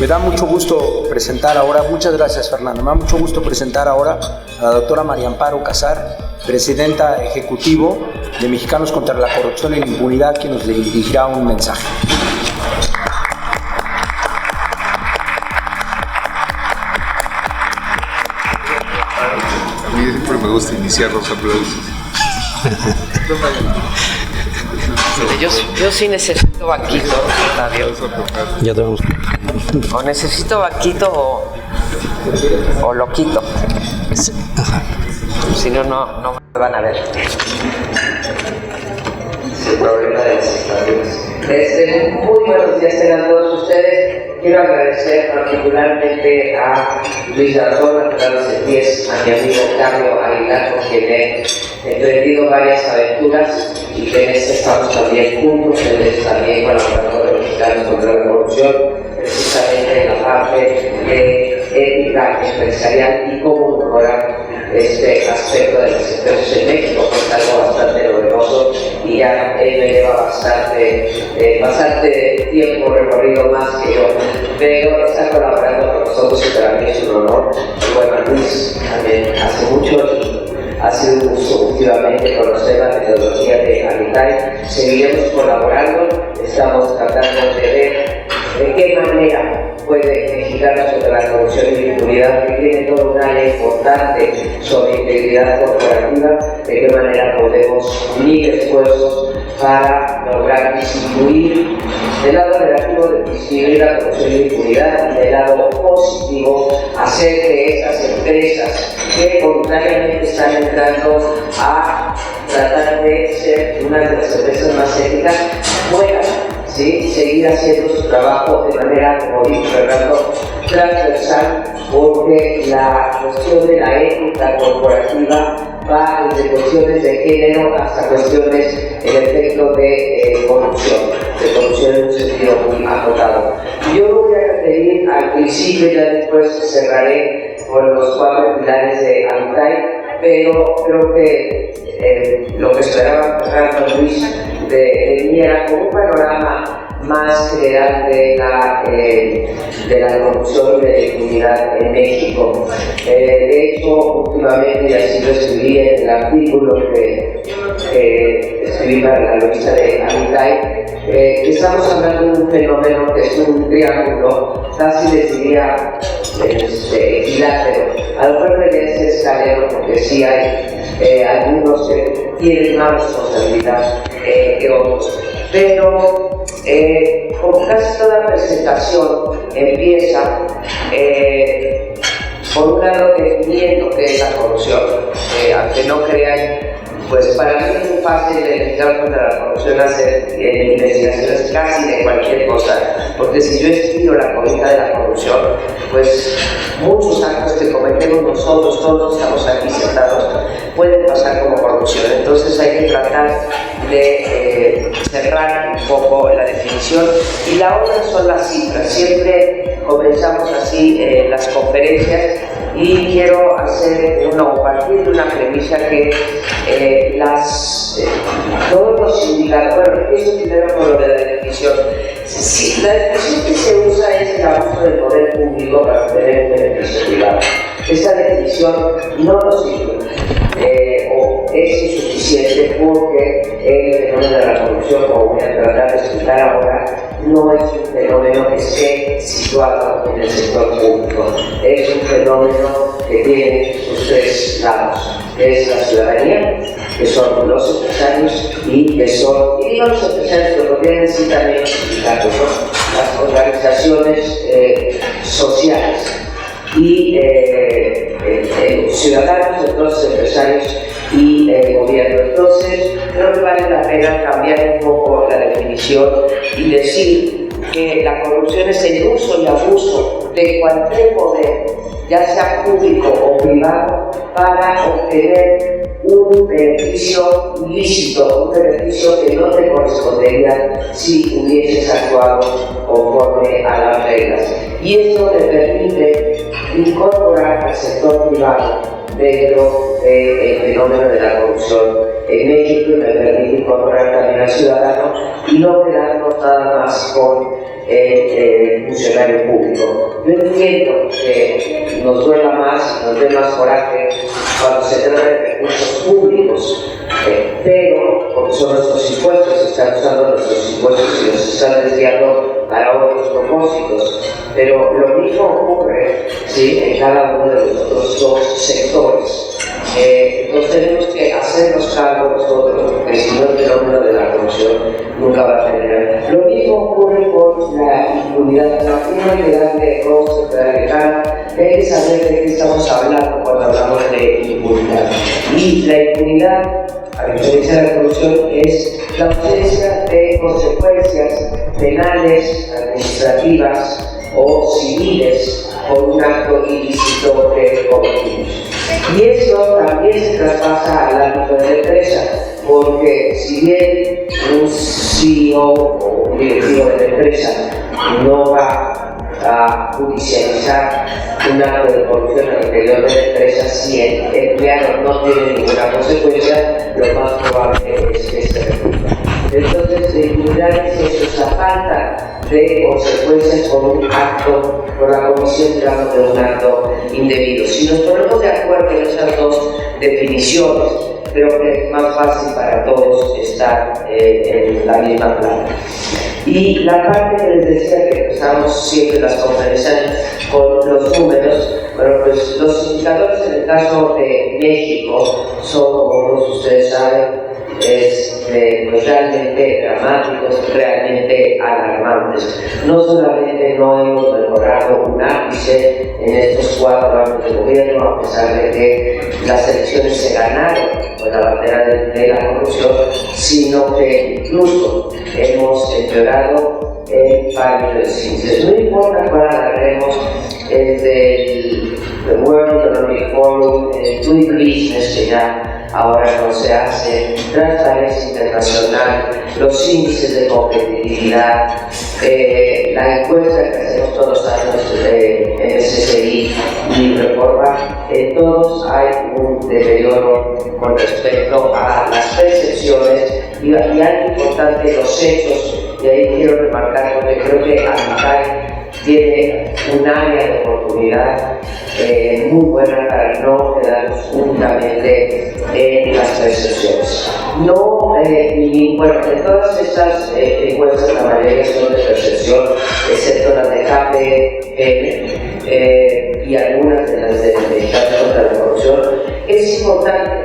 da mucho gusto presentar ahora, muchas gracias Fernando, me da mucho gusto presentar ahora a la doctora María Amparo Casar, presidenta ejecutivo de Mexicanos contra la Corrupción y la Impunidad, quien nos dirigirá un mensaje. A mí siempre me gusta iniciar los aplausos. Yo sí necesito vaquito, Octavio. Ya tenemos. O necesito vaquito o loquito. Ajá. Si no, no me van a ver. Es el problema de las instalaciones. Muy buenos días tengan todos ustedes. Quiero agradecer particularmente a Luis Garzón, a Carlos Septiés, a mi amigo Octavio Aguilar, con quien he emprendido varias aventuras y que en este estamos también juntos. Él es también colaborador de Mexicanos contra la Corrupción, precisamente en la parte de ética empresarial y cómo mejorar este aspecto de las empresas en México, que es algo bastante novedoso y ya él me lleva bastante tiempo recorrido más que yo, pero está colaborando con nosotros y para mí es un honor. Y bueno, Luis también hace mucho y ha sido un gusto últimamente conocer la metodología de Habitat. Seguiremos colaborando, estamos tratando de ver de qué manera puede Mexicanos contra la Corrupción y la Impunidad, que tiene toda un área importante sobre integridad corporativa, de qué manera podemos unir esfuerzos para lograr disminuir del lado negativo de disminuir la corrupción y la impunidad, y del lado positivo hacer que esas empresas que voluntariamente están entrando a tratar de ser una de las empresas más éticas puedan seguir haciendo su trabajo de manera, como dijo Fernando, transversal, porque la cuestión de la ética corporativa va desde cuestiones de género hasta cuestiones, en efecto, de corrupción en un sentido muy acotado. Yo voy a referir al principio, ya después cerraré con los 4 pilares de Habitat, pero creo que lo que esperaba Fernando Luis de mí era como un panorama más general de la corrupción y de la impunidad en México. De hecho, últimamente, y así lo escribí en el artículo que escribí para la revista de Habitat, estamos hablando de un fenómeno que es un triángulo, casi les diría equilátero. A lo mejor ese escalero, porque sí hay algunos que tienen más responsabilidad que otros. Pero como casi toda presentación empieza por un lado definiendo qué es la corrupción, aunque no crean, pues para mí es muy fácil identificar contra la corrupción hacer investigaciones casi de cualquier cosa, porque si yo estudio la cobija de la corrupción, pues muchos actos que cometemos nosotros, todos estamos aquí sentados, pueden pasar como corrupción. Entonces hay que tratar de cerrar un poco la definición, y la otra son las cifras. Siempre comenzamos así las conferencias, y quiero partir de una premisa que todos los indicadores, bueno, empiezo primero con lo de la definición. Si la definición que se usa es el abuso del poder público para obtener un beneficio privado, esa definición no nos sirve o es insuficiente, porque el fenómeno de la corrupción, como voy a tratar de explicar ahora, no es un fenómeno que esté situado en el sector público, es un fenómeno que tiene sus 3 lados, que es la ciudadanía, que son los empresarios y que son, y los empresarios, pero tienen sí también sindicatos, ¿no? Las organizaciones sociales y ciudadanos, entonces empresarios y gobierno. Entonces creo que vale la pena cambiar un poco la definición y decir que la corrupción es el uso y abuso de cualquier poder, ya sea público o privado, para obtener un beneficio ilícito, un beneficio que no te correspondería si hubieses actuado conforme a las reglas. Y esto te permite incorporar al sector privado dentro del fenómeno de la corrupción en México y me permite incorporar también al ciudadano y no quedarnos nada más con el funcionario público. Yo entiendo que nos duela más, nos dé más coraje cuando se trata de recursos públicos, pero porque son nuestros impuestos, se están usando nuestros impuestos y los están desviando para otros propósitos. Pero lo mismo ocurre, ¿sí?, en cada uno de los otros dos sectores. Entonces tenemos que hacernos cargo nosotros, porque si no el fenómeno de la corrupción nunca va a terminar. Lo mismo ocurre con la impunidad. No hay que darle rostro, hay que saber de qué estamos hablando cuando hablamos de impunidad. Y la impunidad, a diferencia de la corrupción, es la ausencia de consecuencias penales, administrativas o civiles por un acto ilícito que cometimos. Y esto también se traspasa al ámbito de la empresa, porque si bien un CEO o un directivo de la empresa no va a judicializar un acto de corrupción al interior de la empresa, si el empleado no tiene ninguna consecuencia, lo más probable es que se repita. Entonces, la impunidad es eso, es la falta de consecuencias por un acto, por la comisión, digamos, de un acto indebido. Si nos ponemos de acuerdo en esas dos definiciones, creo que es más fácil para todos estar en la misma plana. Y la parte que les decía que empezamos siempre las conferencias con los números, bueno, pues los indicadores en el caso de México son, como todos ustedes saben, pues realmente dramáticos, realmente alarmantes. No solamente no hemos mejorado un ápice en estos 4 años de gobierno, a pesar de que las elecciones se ganaron con la bandera de la corrupción, sino que incluso hemos empeorado en varios índices. No importa cuál agarremos, el World Economic Forum, el Doing Business, que ya ahora no se hace, Transparencia Internacional, los índices de competitividad, la encuesta que hacemos todos los años de MSCI y Reforma, en todos hay un deterioro con respecto a las percepciones y algo importante, los hechos, y ahí quiero remarcar porque creo que AMICAI tiene un área de oportunidad muy buena para no quedarnos únicamente en las percepciones. No, bueno, en todas estas encuestas la mayoría son de percepción, excepto las de KPMG y algunas de las de Mexicanos contra la Corrupción. Es importante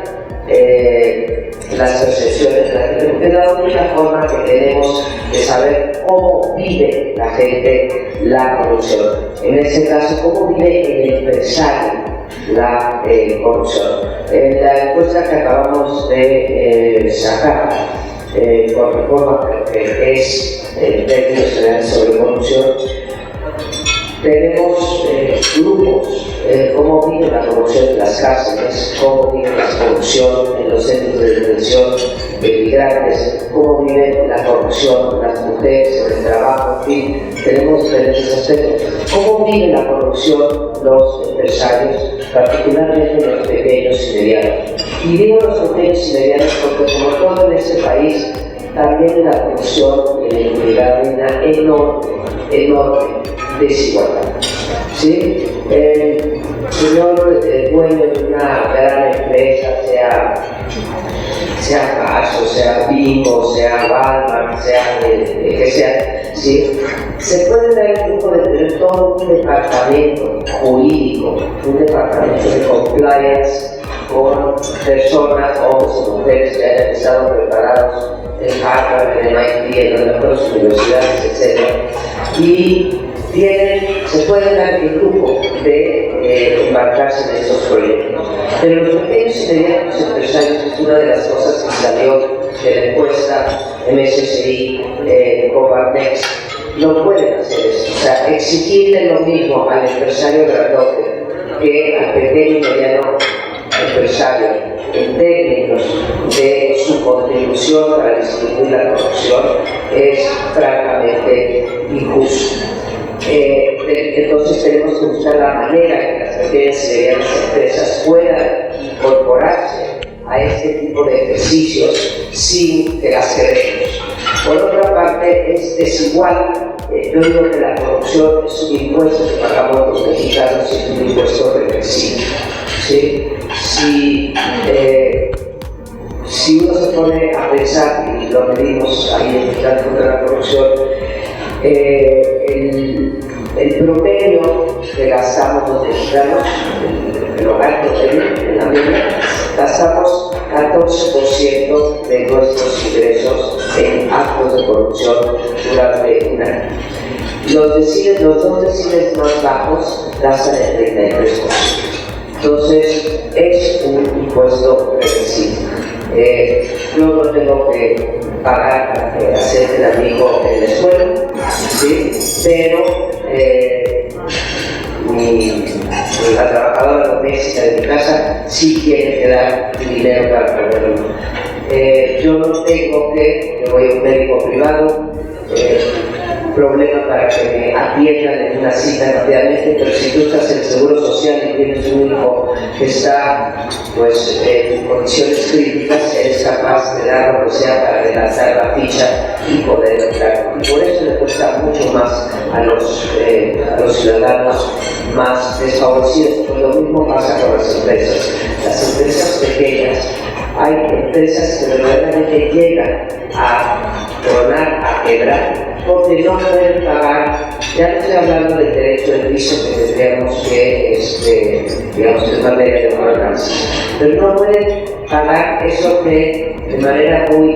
las percepciones de la gente, porque es la única forma que tenemos de saber cómo vive la gente la corrupción. En este caso, cómo vive el empresario la corrupción. La encuesta que acabamos de sacar por Reforma, que es en términos generales sobre corrupción, tenemos grupos, cómo vive la corrupción en las cárceles, cómo vive la corrupción en los centros de detención de migrantes, cómo vive la corrupción las mujeres en el trabajo, en fin, tenemos diferentes aspectos. Cómo vive la corrupción los empresarios, particularmente los pequeños y medianos. Y digo los pequeños y medianos porque, como todo en este país, también la corrupción y la impunidad hay una enorme desigualdad. ¿Sí? El señor dueño de una gran empresa, sea Caso, sea Bimbo, sea Walmart, sea que sea, ¿sí? Se puede dar el lujo de tener todo un departamento jurídico, un departamento de compliance con personas, hombres y mujeres que hayan estado preparados en Harvard, en MIT, en las mejores universidades, etc. Y se puede dar el lujo de embarcarse en estos proyectos. Pero los pequeños y medianos empresarios es una de las cosas que salió de la encuesta MSCI Coparmex. No pueden hacer eso. O sea, exigirle lo mismo al empresario grandote que al pequeño y mediano empresario en términos de su contribución para disminuir la corrupción es francamente injusto. Entonces tenemos que buscar la manera que las pequeñas y medianas empresas puedan incorporarse a este tipo de ejercicios sin que las queremos. Por otra parte, es desigual. Yo digo que la corrupción es un impuesto que pagamos los mexicanos y es un impuesto regresivo. ¿Sí? Si uno se pone a pensar, y lo medimos ahí en el plan contra la corrupción, el promedio que gastamos los mexicanos, el hogar promedio en la media, gastamos 14% de nuestros ingresos en actos de corrupción durante un año. Los dos deciles más bajos gastan el 33%. Entonces, es un impuesto regresivo. Yo no tengo que pagar para hacer el amigo en la escuela, ¿sí? Pero la trabajadora doméstica de mi casa sí tiene que dar dinero para pagarlo. Yo no tengo que voy a un médico privado, problema para que me atiendan en una cita rápidamente, pero si tú estás en el Seguro Social y tienes un hijo que está pues, en condiciones críticas, eres capaz de dar lo que sea para adelantar la ficha y poder entrar. Y por eso le cuesta mucho más a los ciudadanos más desfavorecidos. Pues lo mismo pasa con las empresas. Las empresas pequeñas, hay empresas que verdaderamente llegan a tronar, a quebrar, porque no pueden pagar. Ya no estoy hablando del derecho de piso que tendríamos que, digamos, es materia de gobernanza, pero no pueden pagar eso que de manera muy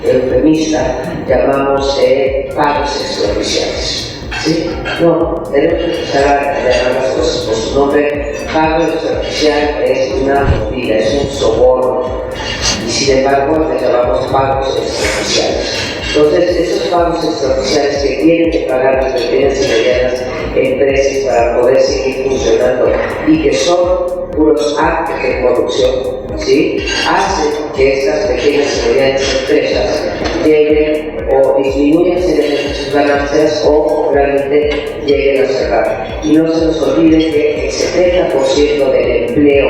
eufemista llamamos pagos extraoficiales. ¿Sí? No, tenemos que empezar a llamar las cosas por su nombre. Pago extraoficial es una mentira, es un soborno, y sin embargo le llamamos pagos extraoficiales. Entonces, esos pagos extraoficiales que tienen que pagar las pequeñas y medianas empresas para poder seguir funcionando y que son puros actos de corrupción, ¿sí? Hacen que estas pequeñas y medianas empresas lleguen o disminuyan seriamente sus ganancias o realmente lleguen a cerrar. Y no se nos olvide que el 70% del empleo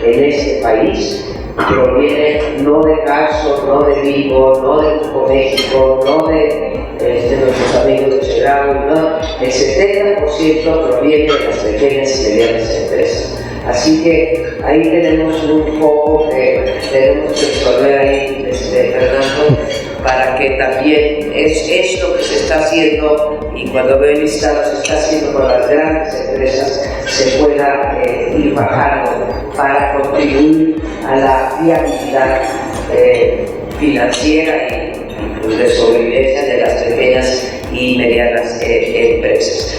en este país proviene no de Carso, no de Vigo, no de Grupo México, no de nuestros amigos de Chedraui, no. El 70% proviene de las pequeñas y medianas empresas. Así que ahí tenemos un foco que tenemos que resolver ahí, Fernando, para que también es esto que se está haciendo, y cuando veo el listado se está haciendo con las grandes empresas, se pueda ir bajando para contribuir a la viabilidad financiera y de sobrevivencia de las pequeñas y medianas empresas.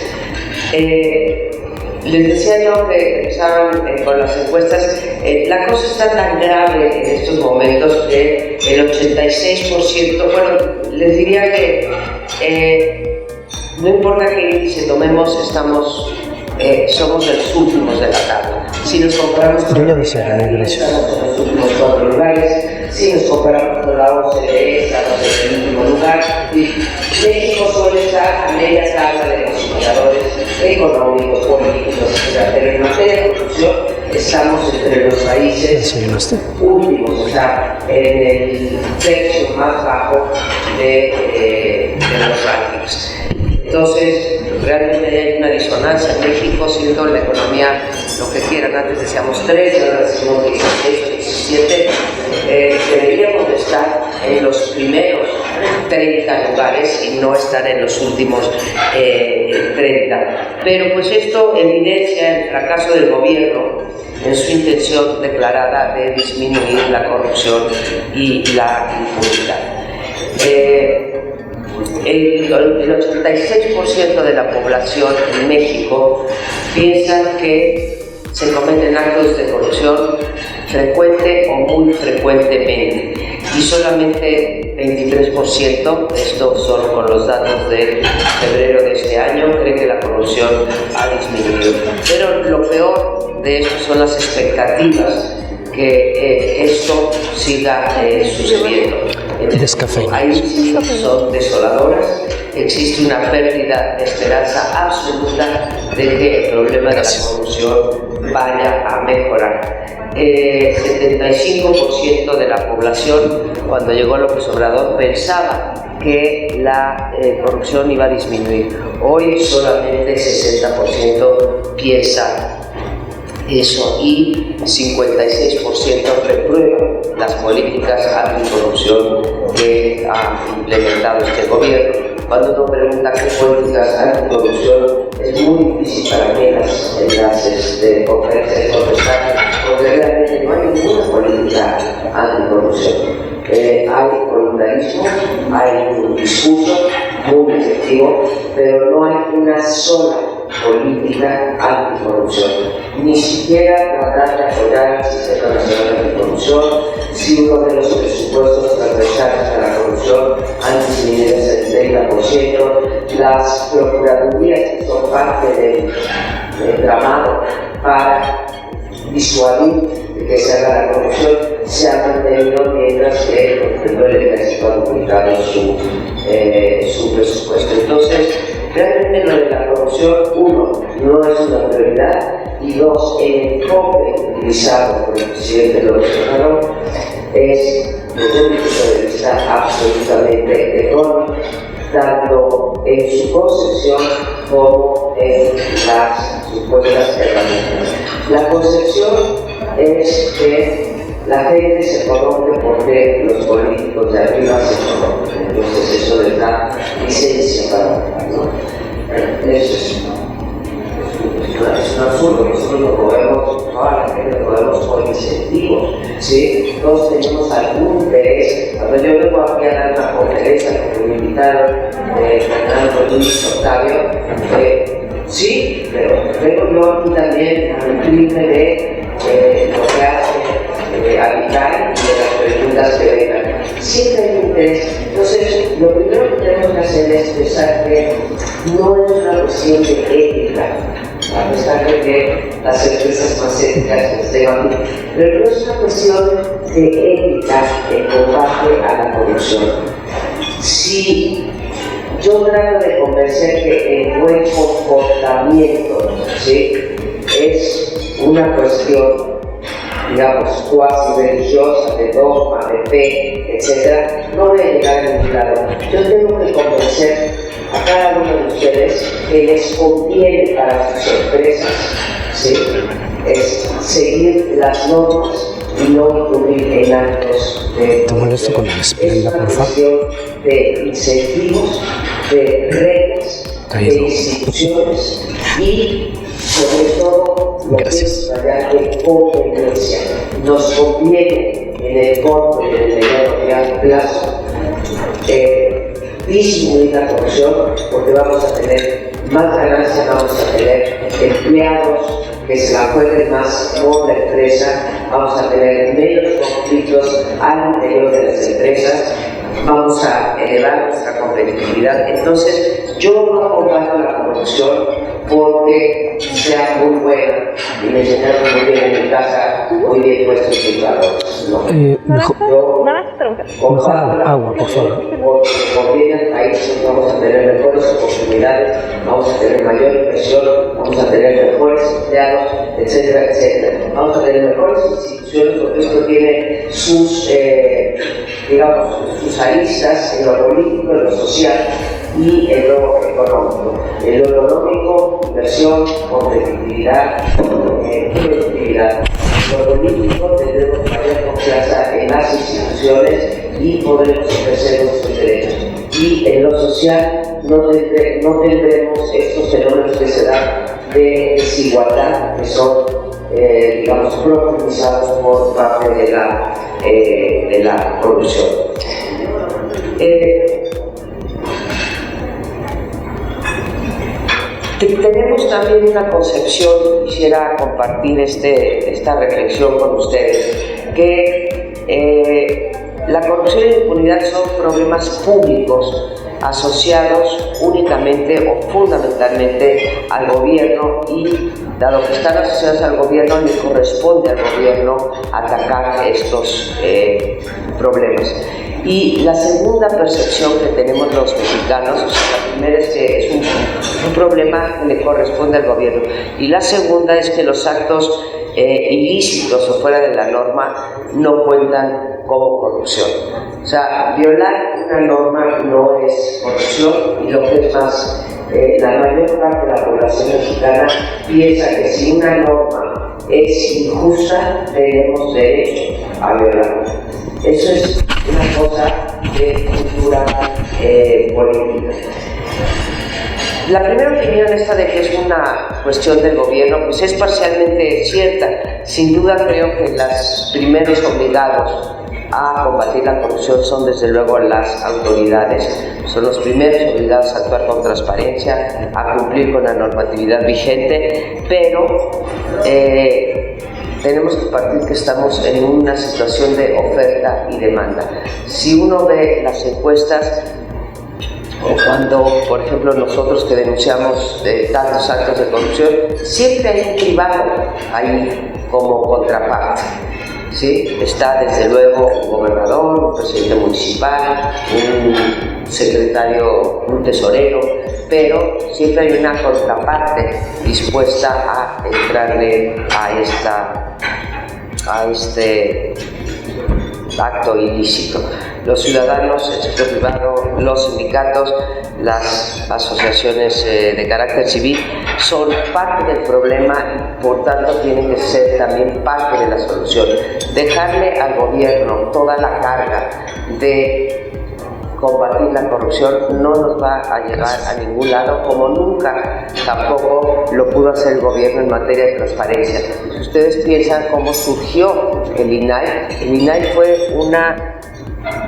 Les decía yo que empezaban con las encuestas. La cosa está tan grave en estos momentos que el 86%, bueno, les diría que no importa qué índice tomemos, somos los últimos de la tabla. Si nos comparamos con estamos en los últimos 4 lugares, si nos comparamos con la OCDE, estamos en el último lugar. México suele estar a media tabla de los indicadores económicos, políticos, etc. Pero en materia de corrupción estamos entre los países últimos, o sea, en el tercio más bajo de los rankings. Entonces, realmente hay una disonancia en México, siendo la economía lo que quieran. Antes decíamos 3, ahora decimos 16 o 17. Deberíamos de estar en los primeros 30 lugares y no estar en los últimos 30. Pero pues esto evidencia el fracaso del gobierno en su intención declarada de disminuir la corrupción y la impunidad. El 86% de la población en México piensa que se cometen actos de corrupción frecuente o muy frecuentemente, y solamente 23%, estos son con los datos de febrero de este año, cree que la corrupción ha disminuido. Pero lo peor de esto son las expectativas que esto siga sucediendo. Ahí sí son desoladoras. Existe una pérdida de esperanza absoluta de que el problema de la corrupción vaya a mejorar. 75% de la población, cuando llegó López Obrador, pensaba que la corrupción iba a disminuir. Hoy solamente 60% piensa eso y 56% reprueba las políticas anticorrupción que ha implementado este gobierno. Cuando uno pregunta qué políticas anticorrupción, es muy difícil para mí en las conferencias de contestar, porque realmente no hay ninguna política anticorrupción. Hay voluntarismo, hay un discurso muy efectivo, pero no hay una sola política anticorrupción. Ni siquiera tratar de apoyar el Sistema Nacional Anticorrupción, si uno de los presupuestos transversales a la corrupción han disminuido el 30%, las procuradurías que son parte del tramado para disuadir de que se haga la corrupción se han mantenido, mientras que por ejemplo el Ejército ha duplicado su presupuesto. Entonces, realmente lo de la corrupción, uno, no es una prioridad, y dos, el enfoque utilizado por el presidente López Obrador es, desde mi punto de vista, absolutamente erróneo, tanto en su concepción como en las supuestas herramientas. La concepción es que la gente se corrompe porque los políticos de arriba se corrompen. Entonces eso les da licencia para votar, ¿no? Eso es un absurdo. Nosotros lo podemos, toda la gente lo podemos por incentivos, ¿sí? Todos tenemos algún interés. Cuando yo vengo aquí a dar una conferencia, porque me invitaron Fernando Luis Octavio, sí, pero vengo yo aquí también a nutrirme de lo que hace habitar y de las preguntas que vengan. Siempre hay interés. Entonces, lo primero que tenemos que hacer es pensar que no es una cuestión de ética, a pesar de que las empresas más éticas estén aquí, pero no es una cuestión de ética en combate a la corrupción. Si yo trato de convencer que el buen comportamiento, ¿sí?, es una cuestión, digamos, cuasi religiosa, de dogma, de fe, etc., no voy a llegar a ningún lado. Yo tengo que convencer a cada uno de ustedes que les conviene para sus empresas, ¿sí?, es seguir las normas y no incurrir en actos de corrupción. Es una cuestión de incentivos, de reglas, de instituciones y, sobre todo, lo que es una de conveniencia. Nos conviene en el corto y en el mediano plazo disminuir la corrupción, porque vamos a tener más ganancias, vamos a tener empleados que se la jueguen más por la empresa, vamos a tener menos conflictos al interior de las empresas, vamos a elevar nuestra competitividad. Entonces, yo no combato la corrupción porque sea muy buena y me enseñaron muy bien en mi casa, muy bien puestos sus valores. No. Mejor agua, por favor. Porque conviene al país, vamos a tener mejores oportunidades, vamos a tener mayor inversión, vamos a tener mejores empleados, etcétera, etcétera. Vamos a tener mejores instituciones, porque esto tiene sus, digamos, sus aristas en lo político, en lo social y en lo económico. En lo económico, inversión, competitividad, productividad. En lo político, tendremos mayor confianza en las instituciones y podremos ejercer nuestros derechos. Y en lo social, no tendremos estos fenómenos que se dan de desigualdad, que son, digamos, profundizados por parte de la corrupción. Tenemos también una concepción, quisiera compartir esta reflexión con ustedes, que la corrupción y la impunidad son problemas públicos asociados únicamente o fundamentalmente al gobierno, y dado que están asociados al gobierno, le corresponde al gobierno atacar estos problemas. Y la segunda percepción que tenemos los mexicanos, o sea, la primera es que es un problema que le corresponde al gobierno, y la segunda es que los actos ilícitos o fuera de la norma no cuentan como corrupción. O sea, violar una norma no es corrupción, y lo que es más, la mayor parte de la población mexicana piensa que si una norma es injusta, tenemos derecho a violarla. Eso es una cosa de cultura política. La primera opinión esta de que es una cuestión del gobierno, pues es parcialmente cierta. Sin duda creo que los primeros obligados a combatir la corrupción son desde luego las autoridades. Son los primeros obligados a actuar con transparencia, a cumplir con la normatividad vigente, pero tenemos que partir que estamos en una situación de oferta y demanda. Si uno ve las encuestas, o cuando, por ejemplo, nosotros que denunciamos tantos actos de corrupción, siempre hay un privado ahí como contraparte, ¿sí? Está desde luego un gobernador, un presidente municipal, un secretario, un tesorero, pero siempre hay una contraparte dispuesta a entrarle a este acto ilícito. Los ciudadanos, el sector privado, los sindicatos, las asociaciones de carácter civil son parte del problema y por tanto tienen que ser también parte de la solución. Dejarle al gobierno toda la carga de combatir la corrupción no nos va a llevar a ningún lado, como nunca tampoco lo pudo hacer el gobierno en materia de transparencia. Si ustedes piensan cómo surgió el INAI fue una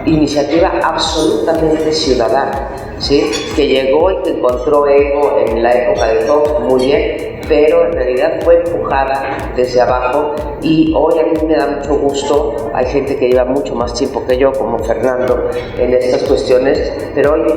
iniciativa absolutamente ciudadana, ¿sí? Que llegó y que encontró eco en la época de Fox, muy bien, pero en realidad fue empujada desde abajo, y hoy a mí me da mucho gusto, hay gente que lleva mucho más tiempo que yo, como Fernando, en estas cuestiones, pero hoy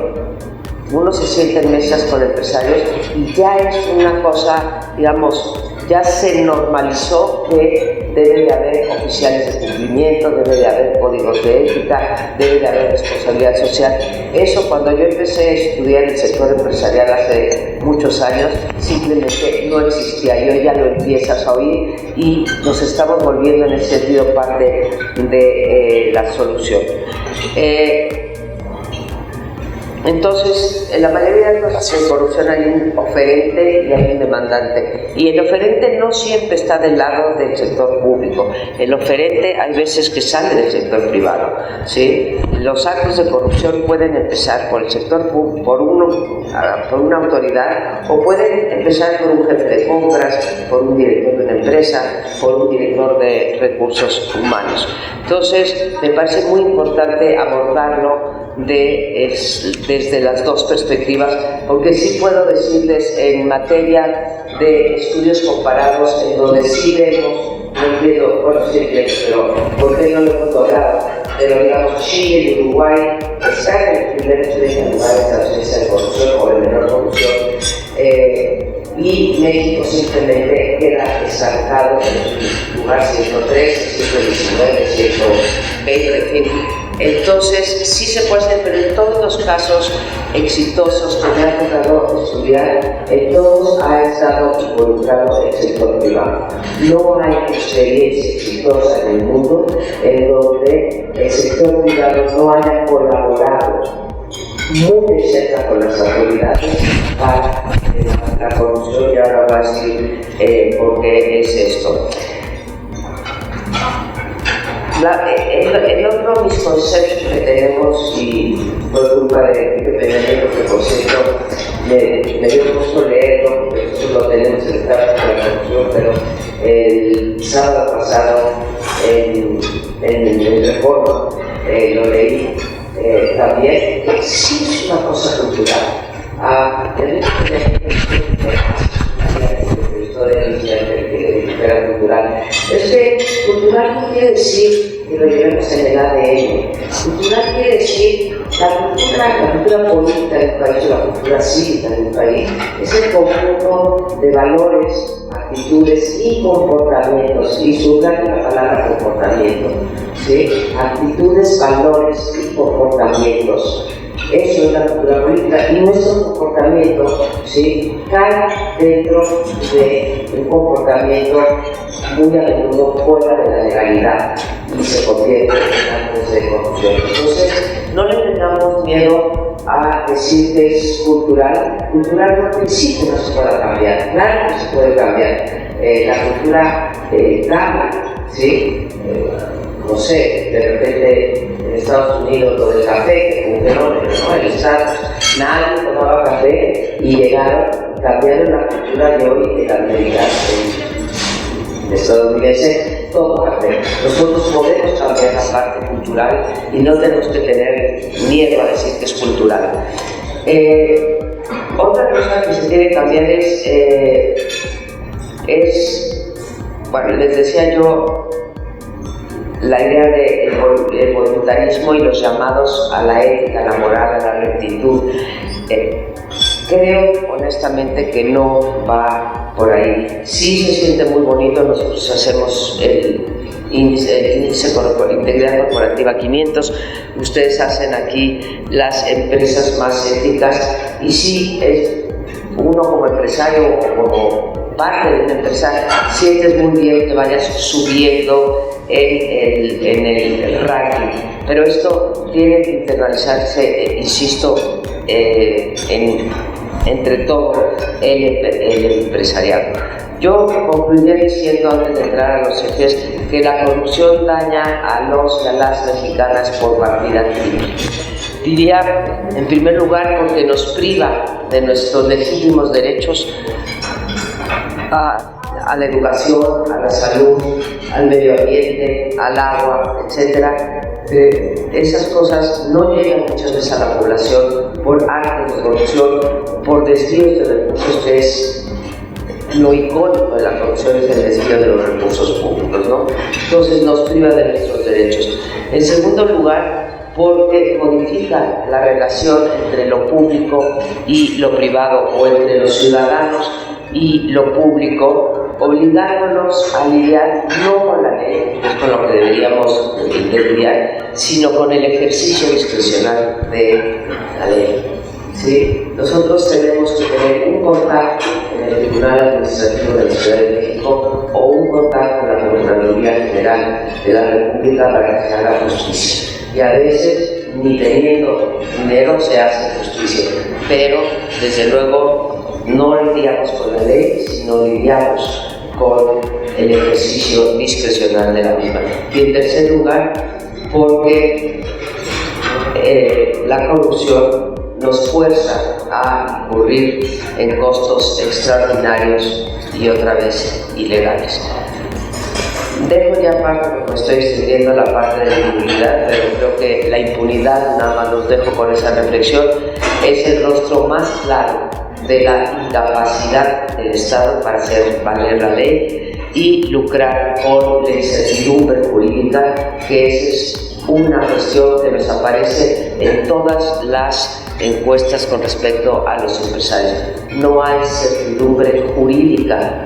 uno se sienta en mesas con empresarios y ya es una cosa, digamos, ya se normalizó que debe de haber oficiales de cumplimiento, debe de haber códigos de ética, debe de haber responsabilidad social. Eso, cuando yo empecé a estudiar el sector empresarial hace muchos años, simplemente no existía. Y hoy ya lo empiezas a oír y nos estamos volviendo en ese sentido parte de la solución. Entonces, en la mayoría de los casos de corrupción hay un oferente y hay un demandante. Y el oferente no siempre está del lado del sector público. El oferente hay veces que sale del sector privado, ¿sí? Los actos de corrupción pueden empezar por el sector público, por una autoridad, o pueden empezar por un jefe de compras, por un director de una empresa, por un director de recursos humanos. Entonces, me parece muy importante abordarlo desde las dos perspectivas, porque sí puedo decirles en materia de estudios comparados en donde sí vemos, no entiendo, bueno, sí, pero ¿por qué no lo hemos logrado? Pero digamos, Chile y Uruguay están en el primer 30 lugares de la ausencia de corrupción o de menor corrupción, y México simplemente queda estancado en el lugar 103, 119, 120, en fin. Entonces, sí se puede hacer, pero en todos los casos exitosos que me ha tocado estudiar, en todos ha estado involucrado el sector privado. No hay experiencia exitosa en el mundo en donde el sector privado no haya colaborado muy de cerca con las autoridades para la corrupción. Y ahora va a decir por qué es esto. El otro misconcepto que tenemos, y por culpa de Enrique Peña Nieto, que por cierto me dio gusto leerlo, porque nosotros lo tenemos en el caso de la corrupción, pero el sábado pasado en Reforma lo leí también. Sí es una cosa cultural. Enrique Peña Nieto cultural. Es que cultural no quiere decir que lo llevemos en el ADN. Cultural quiere decir La cultura política del país, la cultura cívica del país, es el conjunto de valores, actitudes y comportamientos, y subrayo la palabra comportamiento, ¿sí? Actitudes, valores y comportamientos. Eso es la cultura política, y nuestro comportamiento, ¿sí?, cae dentro de un comportamiento muy a menudo fuera de la legalidad y se convierte en actos de corrupción. Entonces, no le tengamos miedo a decir que es cultural. Cultural por principio no se puede cambiar, claro que se puede cambiar. La cultura cambia, ¿sí? No sé, de repente en Estados Unidos lo del café, que fue un fenómeno, ¿no? El Estado, nadie tomaba café y llegaron, cambiaron la cultura de hoy, el americano, el estadounidense, todo café. Nosotros podemos cambiar la parte cultural y no tenemos que tener miedo a decir que es cultural. Otra cosa que se tiene que cambiar bueno, les decía yo, la idea del voluntarismo y los llamados a la ética, a la moral, a la rectitud. Creo honestamente que no va por ahí. Sí se siente muy bonito, nosotros hacemos el índice de integridad corporativa 500, ustedes hacen aquí las empresas más éticas, y sí, uno como empresario o como parte de una empresa sientes muy bien que vayas subiendo en el ranking, pero esto tiene que internalizarse, insisto, entre todo el empresariado. Yo concluiría diciendo, antes de entrar a los ejes, que la corrupción daña a los y a las mexicanas por partida triple. Diría, en primer lugar, porque nos priva de nuestros legítimos derechos a la educación, a la salud, al medio ambiente, al agua, etc. Esas cosas no llegan muchas veces a la población por actos de corrupción, por desvíos de recursos, que es lo icónico de la corrupción, es el desvío de los recursos públicos, ¿no? Entonces nos priva de nuestros derechos. En segundo lugar, porque modifica la relación entre lo público y lo privado, o entre los ciudadanos y lo público, obligándonos a lidiar no con la ley, que es con lo que deberíamos lidiar, sino con el ejercicio discrecional de la ley. ¿Sí? Nosotros tenemos que tener un contacto en el Tribunal Administrativo de la Ciudad de México o un contacto con la Procuraduría General de la República para que se haga justicia. Y a veces, ni teniendo dinero, se hace justicia, pero desde luego no lidiamos con la ley, sino lidiamos con el ejercicio discrecional de la misma. Y en tercer lugar, porque la corrupción nos fuerza a incurrir en costos extraordinarios y otra vez ilegales. Dejo ya aparte, porque me estoy extendiendo la parte de la impunidad, pero creo que la impunidad, nada más los dejo con esa reflexión, es el rostro más claro de la incapacidad del Estado para hacer valer la ley y lucrar con la incertidumbre jurídica, que es una cuestión que nos aparece en todas las encuestas con respecto a los empresarios. No hay certidumbre jurídica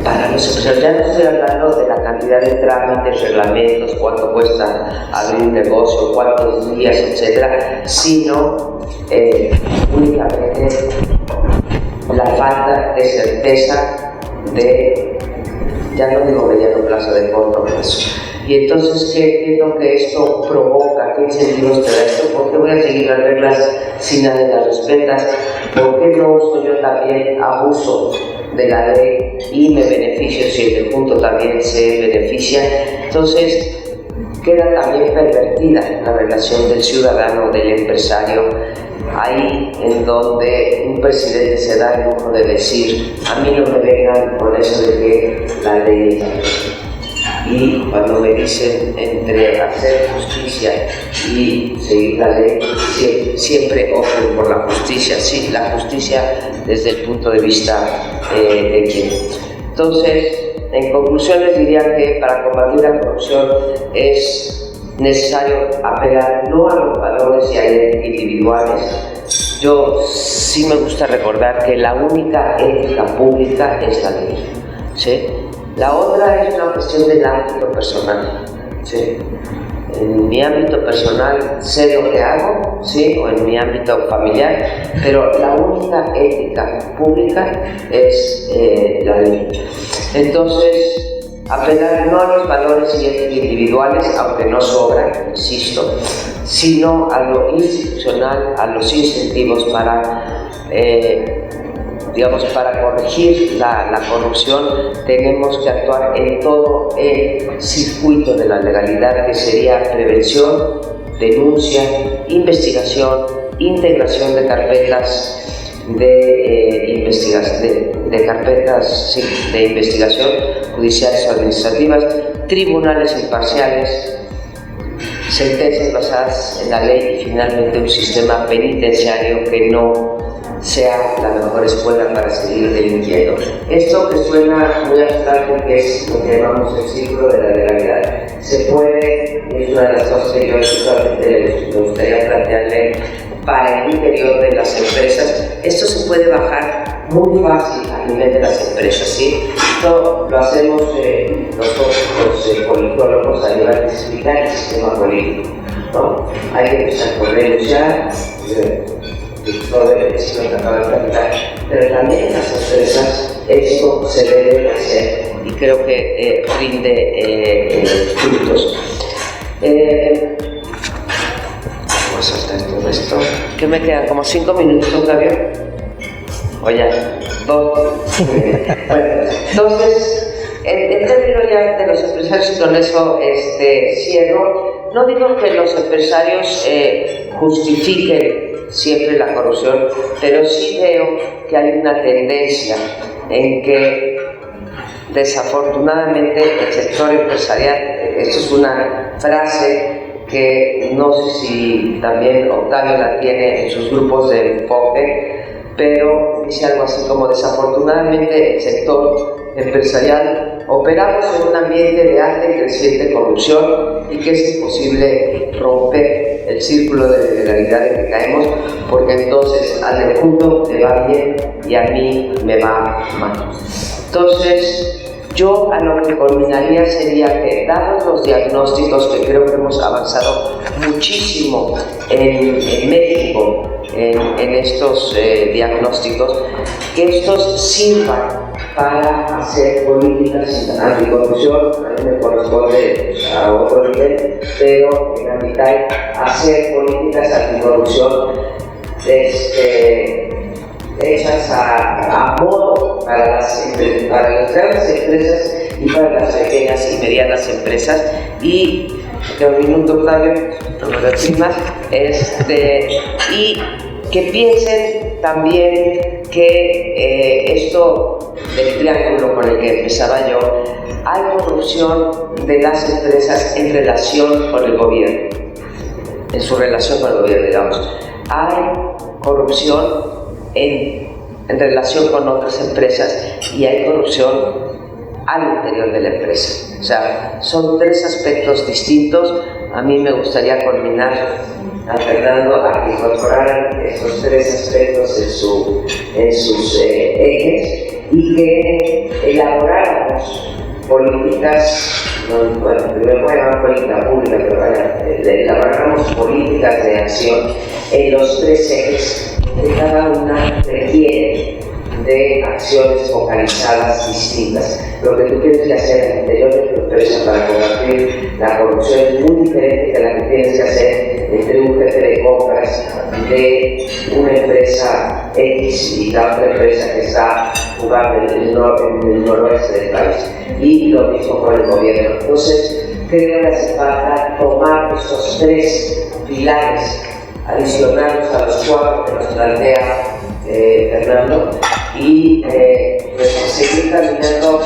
para los empresarios. Ya no estoy hablando de la cantidad de trámites, reglamentos, cuánto cuesta abrir un negocio, cuántos días, etcétera, sino únicamente la falta de certeza de, ya no digo mediano plazo, de corto plazo. Y entonces, ¿qué es lo que esto provoca? ¿Qué incentivos te da esto? ¿Por qué voy a seguir las reglas si nadie las respeta? ¿Por qué no uso yo también abuso de la ley y me beneficio si el punto también se beneficia? Entonces, queda también pervertida la relación del ciudadano, del empresario, ahí en donde un presidente se da el lujo de decir: a mí no me vengan con eso de que la ley. Y cuando me dicen entre hacer justicia y seguir la ley, siempre opto por la justicia. Sí, la justicia desde el punto de vista de quien. Entonces, en conclusión, les diría que para combatir la corrupción es necesario apelar no a los valores y a individuales. Yo sí me gusta recordar que la única ética pública es la ley, ¿sí? La otra es una cuestión del ámbito personal, ¿sí? En mi ámbito personal sé lo que hago, ¿sí? O en mi ámbito familiar, pero la única ética pública es la ley. Entonces, apelar no a los valores individuales, aunque no sobran, insisto, sino a lo institucional, a los incentivos para, para corregir la corrupción. Tenemos que actuar en todo el circuito de la legalidad, que sería prevención, denuncia, investigación, integración de carpetas de investigación judiciales o administrativas, tribunales imparciales, sentencias basadas en la ley y finalmente un sistema penitenciario que no sea la mejor escuela para seguir delinquiendo. Esto que suena muy abstracto, que es lo que llamamos el círculo de la legalidad, se puede, es una de las cosas que yo me gustaría plantearle para el interior de las empresas. Esto se puede bajar muy fácil a nivel de las empresas, ¿sí? Esto lo hacemos nosotros los politólogos a nivel de explicar el sistema político, ¿no? Hay que empezar por denunciar, todo el vecino que acaba de platicar, pero también en las empresas esto se debe hacer y creo que rinde frutos. Vamos a saltar todo esto. ¿Qué me quedan? ¿Como 5 minutos, Octavio? O ya, 2. Bueno, entonces, en términos ya de los empresarios, y con eso cierro, no digo que los empresarios justifiquen siempre la corrupción, pero sí veo que hay una tendencia en que desafortunadamente el sector empresarial, esto es una frase que no sé si también Octavio la tiene en sus grupos de enfoque, pero dice algo así como: desafortunadamente el sector empresarial operamos en un ambiente de alta y creciente corrupción y que es imposible romper el círculo de legalidad en que caemos, porque entonces al del mundo le va bien y a mí me va mal. Entonces, yo a lo que culminaría sería que, dados los diagnósticos, que creo que hemos avanzado muchísimo en México en estos diagnósticos, que estos sirvan para hacer políticas anticorrupción. A mí me corresponde a otro nivel, pero en la mitad hacer políticas anticorrupción hechas a modo para las grandes empresas y para las pequeñas y medianas empresas. Y de un minuto, Octavio, no me reprimas, y que piensen también que esto del triángulo con el que empezaba yo, hay corrupción de las empresas en relación con el gobierno, en su relación con el gobierno, digamos. Hay corrupción en relación con otras empresas y hay corrupción al interior de la empresa. O sea, son 3 aspectos distintos. A mí me gustaría culminar a Fernando a que incorporaran estos 3 aspectos en sus ejes y que elaboráramos políticas, primero voy a llamar política pública, pero elaboráramos políticas de acción en los 3 ejes que cada una requiere de acciones focalizadas distintas. Lo que tú tienes que hacer en el interior de tu empresa para combatir la corrupción es muy diferente que la que tienes que hacer entre un jefe de compras de una empresa X y la otra empresa que está jugando en el noroeste del país. Y lo mismo con el gobierno. Entonces, creo que hace falta tomar estos 3 pilares, adicionarlos a los 4 que nos plantea Fernando, y seguir caminando.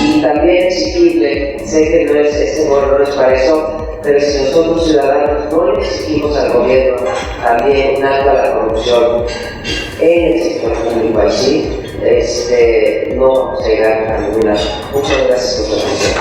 Y también exigirle, sé que este gobierno no es para eso, pero si nosotros ciudadanos no le exigimos al gobierno también un alto a la corrupción en el sector público, así no se irá a ninguna. Muchas gracias por su atención.